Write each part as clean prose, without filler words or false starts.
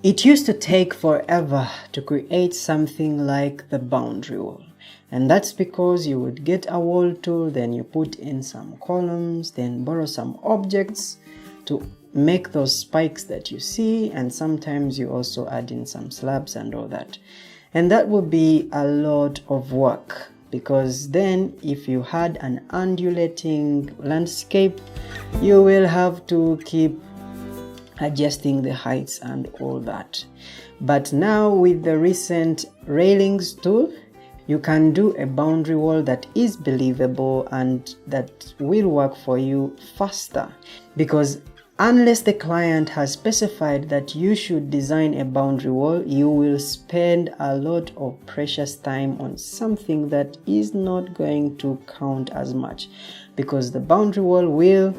It used to take forever to create something like the boundary wall. And that's because you would get a wall tool, then you put in some columns, then borrow some objects to make those spikes that you see, and sometimes you also add in some slabs and all that. And that would be a lot of work, because then if you had an undulating landscape, you will have to keep adjusting the heights and all that. But now with the recent railings tool, you can do a boundary wall that is believable and that will work for you faster, because unless the client has specified that you should design a boundary wall, you will spend a lot of precious time on something that is not going to count as much, because the boundary wall will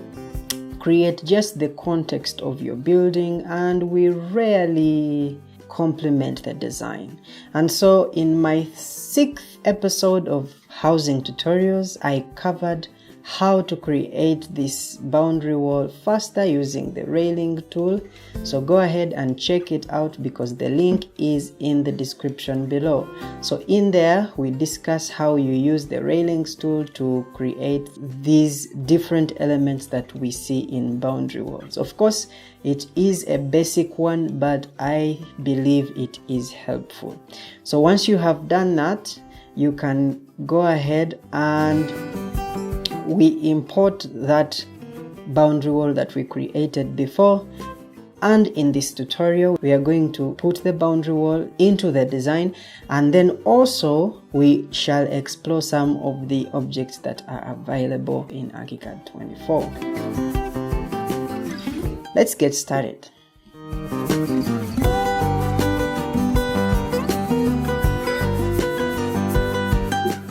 create just the context of your building and will rarely complement the design. And so in my 6th episode of housing tutorials, I covered how to create this boundary wall faster using the railing tool. So go ahead and check it out, because the link is in the description below. So in there we discuss how you use the railings tool to create these different elements that we see in boundary walls. Of course, it is a basic one, but I believe it is helpful. So once you have done that, you can go ahead and we import that boundary wall that we created before. And in this tutorial, we are going to put the boundary wall into the design, and then also we shall explore some of the objects that are available in Archicad 24. Let's get started.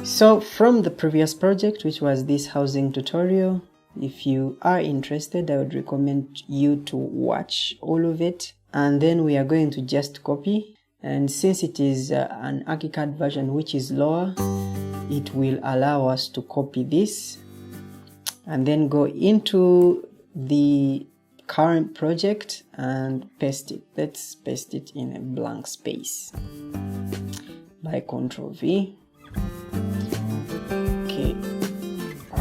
So from the previous project, which was this housing tutorial, if you are interested, I would recommend you to watch all of it. And then we are going to just copy. And since it is an Archicad version which is lower, it will allow us to copy this and then go into the current project and paste it. Let's paste it in a blank space by Ctrl V. Okay,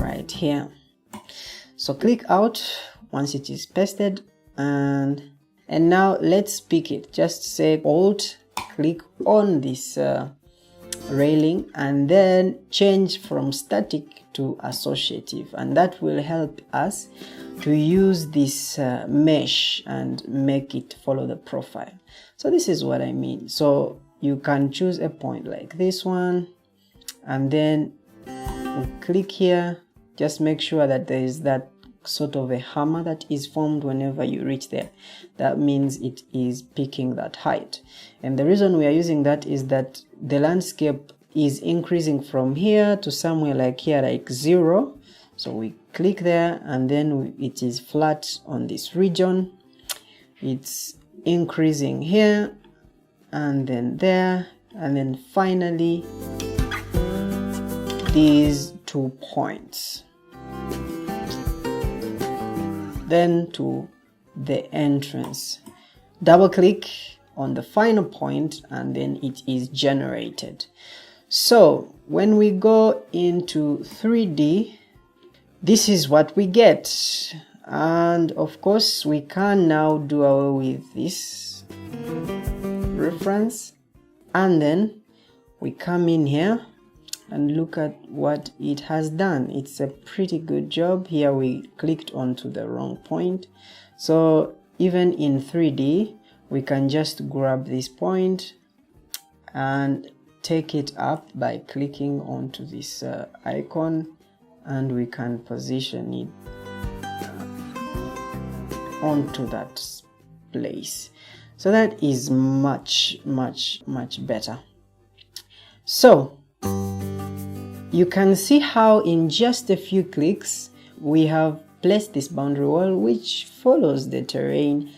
right here. So click out once it is pasted, and now let's pick it. Just say Alt, click on this railing, and then change from static to associative, and that will help us to use this mesh and make it follow the profile. So this is what I mean. So you can choose a point like this one, and then we click here. Just make sure that there is that sort of a hammer that is formed whenever you reach there. That means it is picking that height. And the reason we are using that is that the landscape is increasing from here to somewhere like here, like 0. So we click there, and then it is flat on this region. It's increasing here, and then there, and then finally these 2 points, then to the entrance. Double click on the final point, and then it is generated. So when we go into 3D, this is what we get. And of course we can now do away with this reference, and then we come in here and look at what it has done. It's a pretty good job. Here we clicked onto the wrong point. So even in 3D, we can just grab this point and take it up by clicking onto this icon, and we can position it onto that place. So that is much better. So you can see how in just a few clicks we have placed this boundary wall, which follows the terrain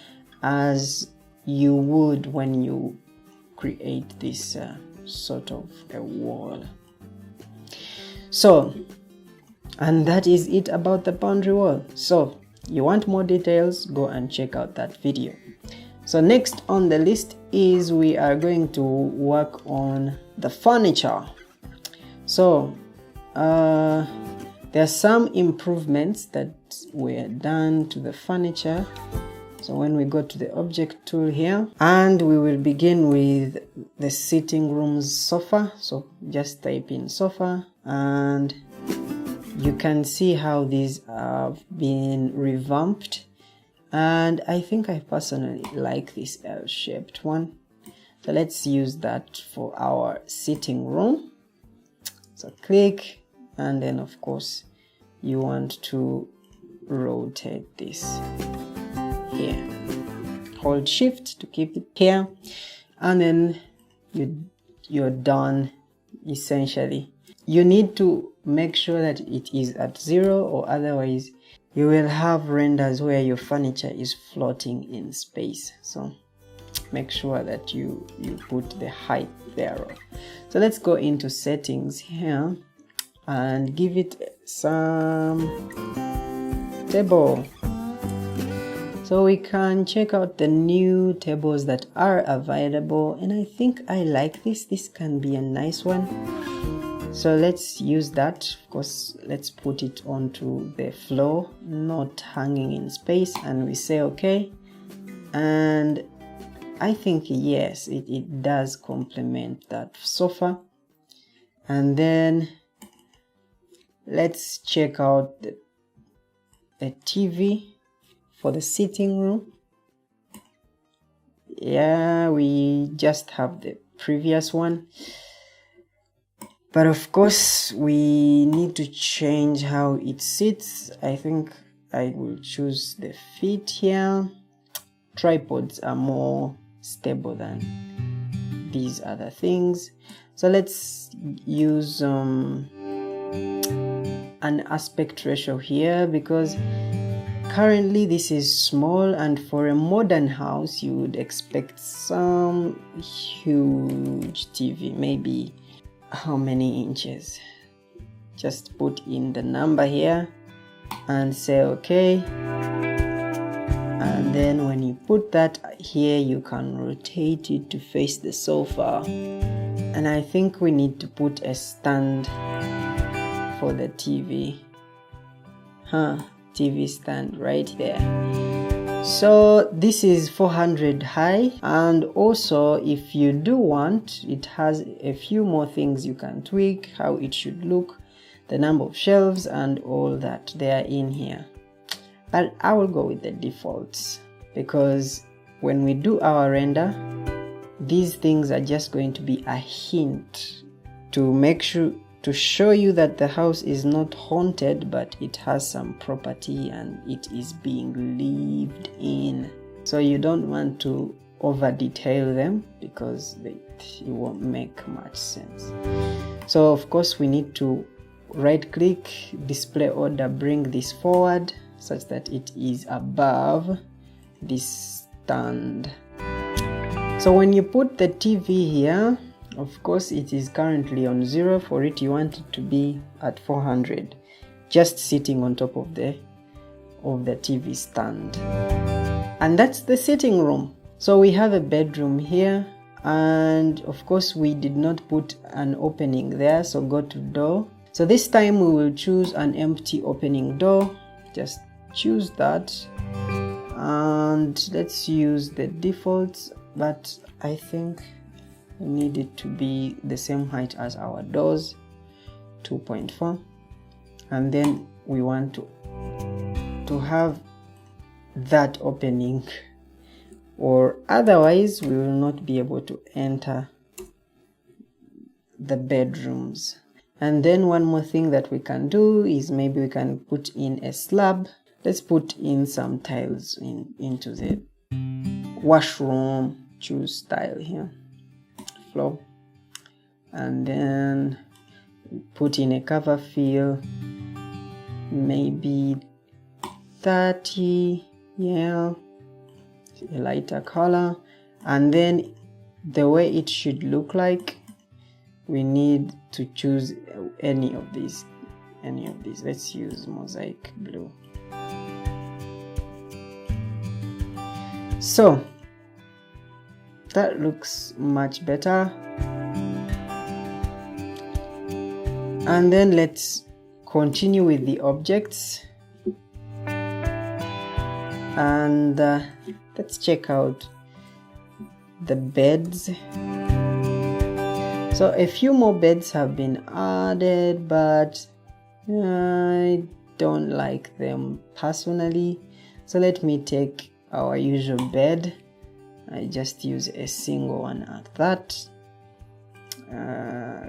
as you would when you create this sort of a wall. So, and that is it about the boundary wall. So you want more details, go and check out that video. So next on the list is we are going to work on the furniture. So there are some improvements that were done to the furniture. So when we go to the object tool here, and we will begin with the sitting room's sofa. So just type in sofa, and you can see how these have been revamped. And I think I personally like this L-shaped one. So let's use that for our sitting room. So click, and then of course you want to rotate this here. Hold shift to keep it here, and then you're done essentially. You need to make sure that it is at 0, or otherwise you will have renders where your furniture is floating in space. So make sure that you put the height thereof. So let's go into settings here and give it some table. So we can check out the new tables that are available, and I think I like this. This can be a nice one. So let's use that. Of course, let's put it onto the floor, not hanging in space, and we say okay. And I think yes, it does complement that sofa. And then let's check out the TV for the sitting room. Yeah, we just have the previous one, but of course we need to change how it sits. I think I will choose the feet here. Tripods are more stable than these other things, so let's use an aspect ratio here, because currently this is small, and for a modern house you would expect some huge TV. Maybe how many inches? Just put in the number here and say okay. And then when you put that here, you can rotate it to face the sofa. And I think we need to put a stand for the TV. TV stand right there. So this is 400 high, and also if you do want, it has a few more things you can tweak, how it should look, the number of shelves and all that. They are in here, but I will go with the defaults, because when we do our render, these things are just going to be a hint to make sure to show you that the house is not haunted, but it has some property and it is being lived in. So you don't want to over detail them, because it won't make much sense. So of course we need to right click, display order, bring this forward such that it is above this stand. So when you put the TV here, of course it is currently on 0. For it you want it to be at 400, just sitting on top of the TV stand. And that's the sitting room. So we have a bedroom here, and of course we did not put an opening there, so go to door. So this time we will choose an empty opening door. Just choose that, and let's use the defaults, but I think we need it to be the same height as our doors, 2.4, and then we want to have that opening, or otherwise we will not be able to enter the bedrooms. And then one more thing that we can do is maybe we can put in a slab. Let's put in some tiles into the washroom. Choose style here, floor, and then put in a cover fill, maybe 30, yeah, a lighter color. And then the way it should look like, we need to choose any of these. Let's use mosaic blue. So That looks much better. And then let's continue with the objects, and let's check out the beds. So a few more beds have been added, but I don't like them personally. So let me take our usual bed. I just use a single one at that.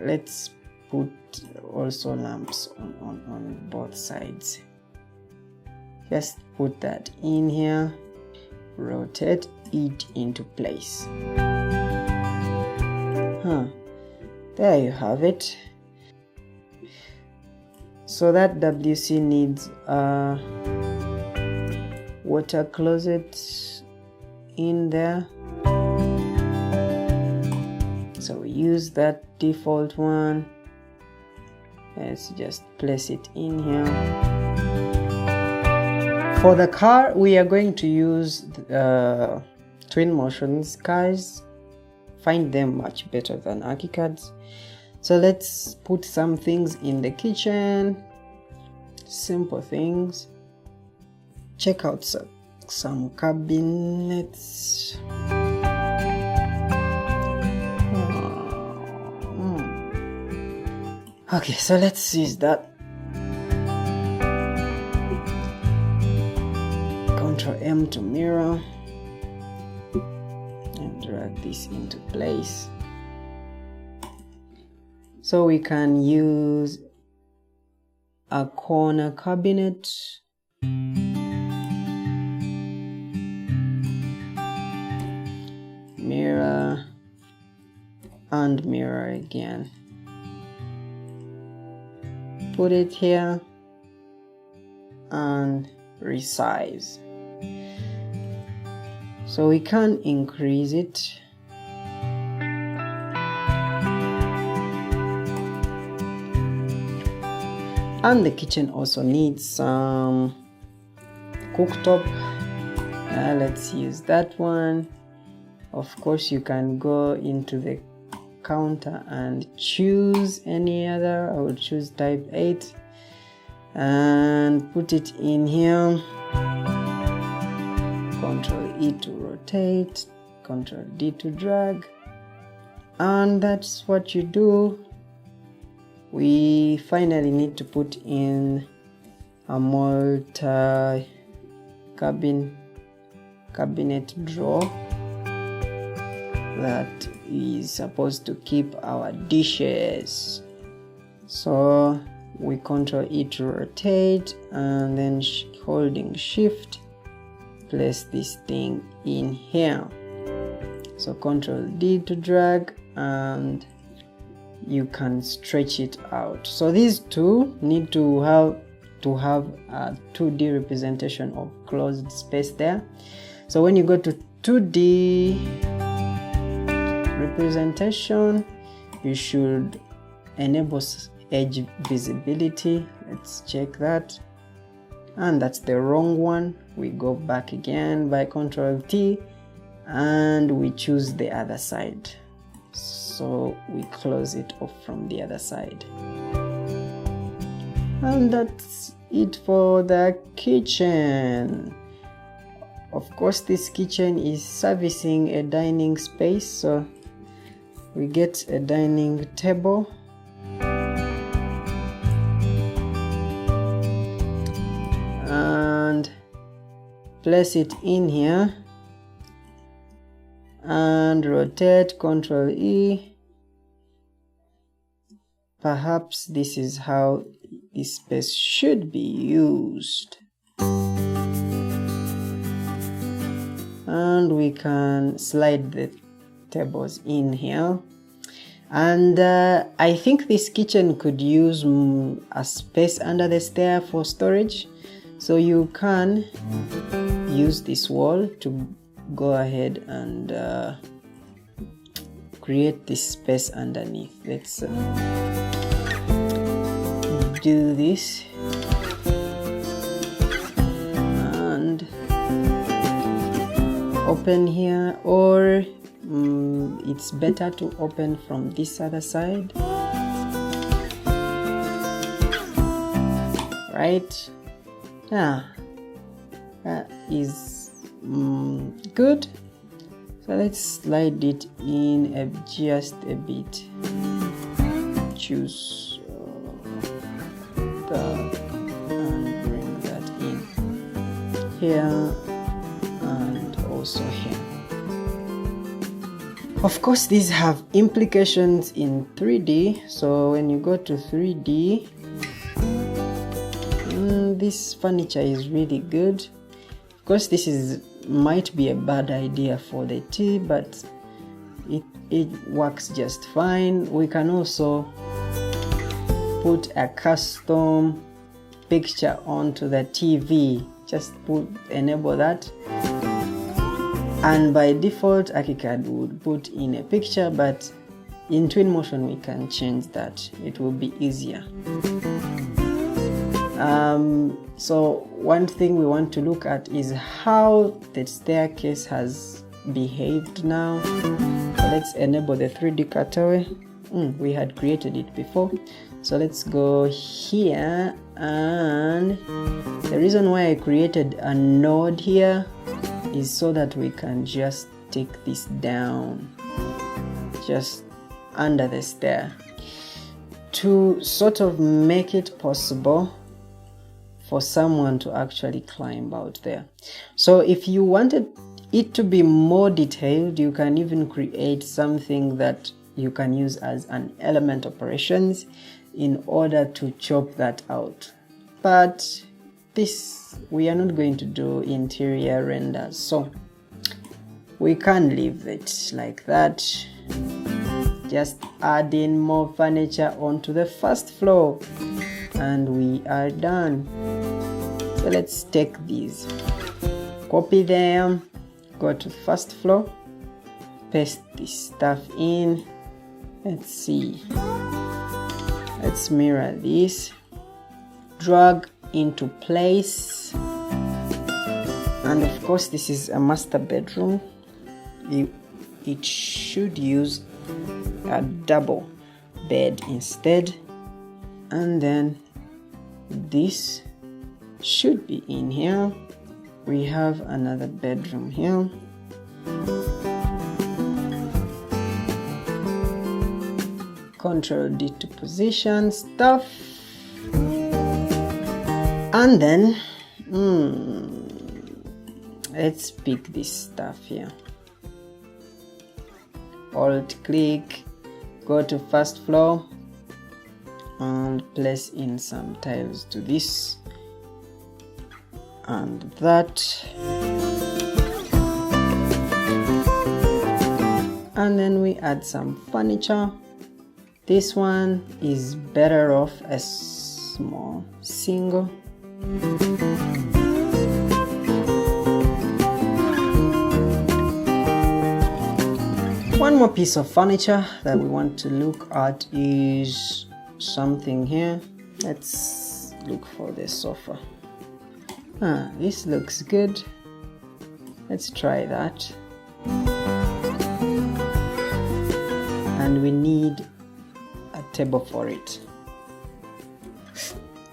Let's put also lamps on both sides. Just put that in here, rotate it into place. There you have it. So that WC needs a water closet in there, so we use that default one. Let's just place it in here. For the car, we are going to use twin motions. Cars, find them much better than Archicads. So let's put some things in the kitchen, simple things. Check out some cabinets. Okay, so let's use that. Ctrl M to mirror and drag this into place. So we can use a corner cabinet. Mirror and mirror again. Put it here and resize. So we can increase it. And the kitchen also needs some cooktop. Let's use that one. Of course, you can go into the counter and choose any other. I will choose type 8 and put it in here. Ctrl E to rotate, Ctrl D to drag, and that's what you do. We finally need to put in a multi cabinet drawer that is supposed to keep our dishes. So we Ctrl E to rotate, and then holding Shift, place this thing in here. So Ctrl D to drag, and you can stretch it out. So these two need to have a 2D representation of closed space there. So when you go to 2D representation, you should enable edge visibility. Let's check that, and that's the wrong one. We go back again by Ctrl T and we choose the other side. So we close it off from the other side. And that's it for the kitchen. Of course, this kitchen is servicing a dining space, so we get a dining table. And place it in here and rotate, Ctrl E. Perhaps this is how this space should be used. And we can slide the tables in here. And I think this kitchen could use a space under the stair for storage. So you can use this wall to go ahead and create this space underneath. Let's do this and open here, or it's better to open from this other side, right? That is good. So let's slide it in just a bit. Choose that and bring that in here and also here. Of course, these have implications in 3D. So when you go to 3D, this furniture is really good. Of course, this might be a bad idea for the T, but it works just fine. We can also put a custom picture onto the TV. Just enable that, and by default Archicad would put in a picture, but in Twinmotion we can change that. It will be easier. So one thing we want to look at is how the staircase has behaved now. So let's enable the 3D cutaway. We had created it before, so let's go here, and the reason why I created a node here is so that we can just take this down just under the stair to sort of make it possible for someone to actually climb out there. So if you wanted it to be more detailed, you can even create something that you can use as an element operations in order to chop that out. But this, we are not going to do interior renders, so we can leave it like that. Just add in more furniture onto the first floor and we are done. So let's take these, copy them, go to first floor, paste this stuff in. Let's see, let's mirror this, drag into place, and of course this is a master bedroom. It should use a double bed instead, and then this should be in here. We have another bedroom here. Control D to position stuff, and then let's pick this stuff here. Alt click, go to first floor and place in some tiles to this and that, and then we add some furniture. This one is better off a small single. One more piece of furniture that we want to look at is something here. Let's look for the sofa. This looks good. Let's try that. And we need a table for it.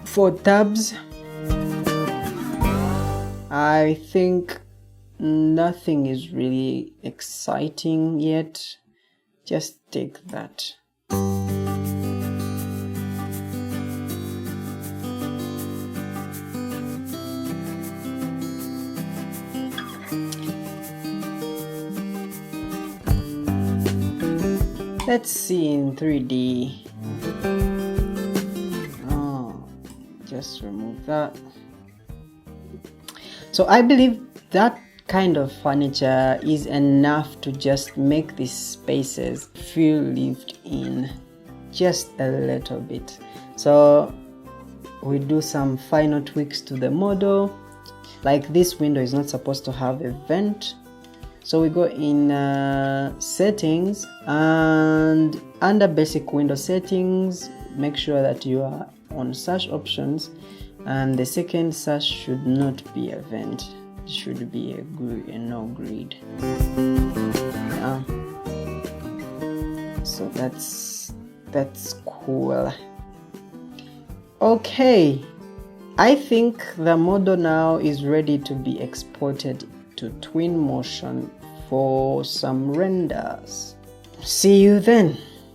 For tabs, I think nothing is really exciting yet. Just take that. Let's see in 3D. Just remove that. So I believe that kind of furniture is enough to just make these spaces feel lived in just a little bit. So we do some final tweaks to the model. Like this window is not supposed to have a vent. So we go in settings, and under basic window settings, make sure that you are on search options, and the second search should not be a vent. It should be a no grid. So that's cool. Okay, I think the model now is ready to be exported to Twinmotion for some renders. See you then.